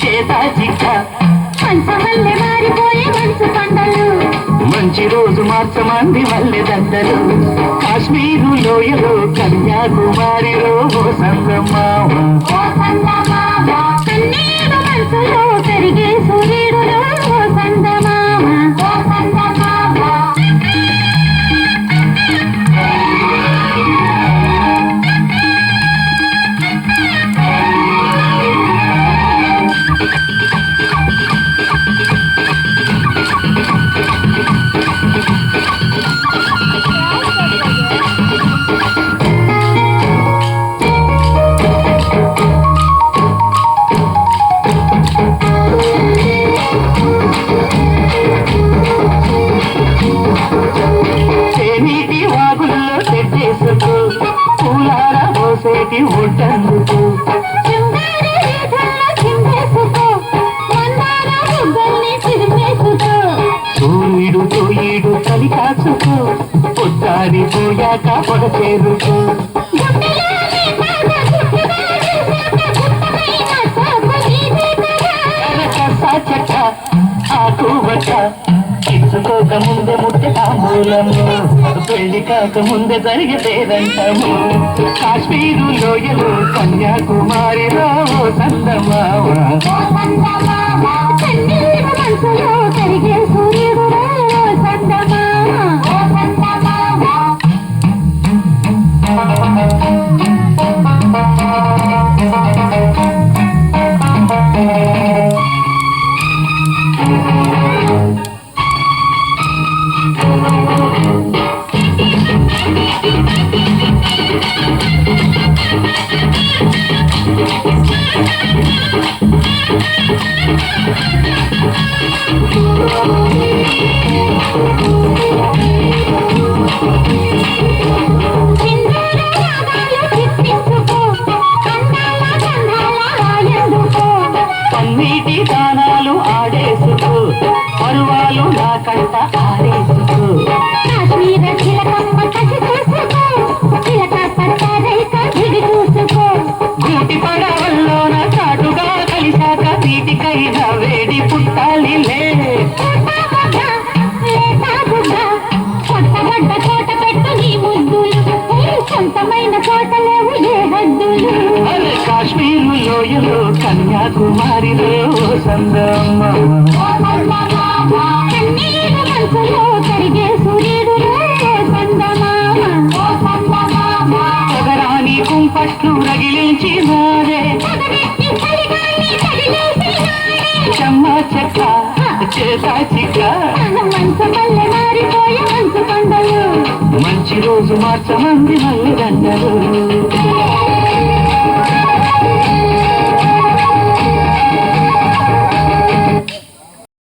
చేతా చిక్క మంచమల్లె మారిపోయే మంచు కొండలు మంచి రోజు మార్చమంది మల్లె దండలు కాశ్మీరు లోయలో కన్యాకుమారిలో ఓ సంగమావ కన్నీరు మనసులో కరిగే సూర్యుడులో ఓ సంగమావ నీటి వాగుల్లో తెచ్చేసుకు పూలార పోసేటి ఒడ్డందుకు సూర్యుడు తోయిడు కలి కాచుకో పొద్దారిపోయాక పొడచేరుకో చెక్క ఆకువట ఇచ్చుకోక ముందే ముట్టె తాంబూలము పెళ్లి కాక ముందే జరిగితేదంటము కాశ్మీరు లోయలు కన్యాకుమారిలో సందమావ కరిగే సూర్యుడు పన్నీటి దానాలు ఆడేసుకో పరువాలు నా కంట ఆడేసుకో కాశ్మీర చిలకమ్మ కసి చూసుకో చిలక పట్టారైక దిగి చూసుకో గూటి పడవల్లోన చాటుగా కలిశాక నీటికైనా వేడి పుట్టాలిలే కొట్టబడ్డ కోట పెట్టు నీ ముద్దులు సొంతమైన కోటలేవు ఏ హద్దులు కాశ్మీరు లోయలో కన్యాకుమారిలో సందమ్మ కన్నీరు మనసులో కరిగే సూర్యుడు పొగరాని కుంపట్లు రగిలించినారే చెమ్మ చెక్క చేతా చిక్క మంచమల్లె మారిపోయే మంచు కొండలు మంచి రోజు మార్చమంది మల్లె దండలు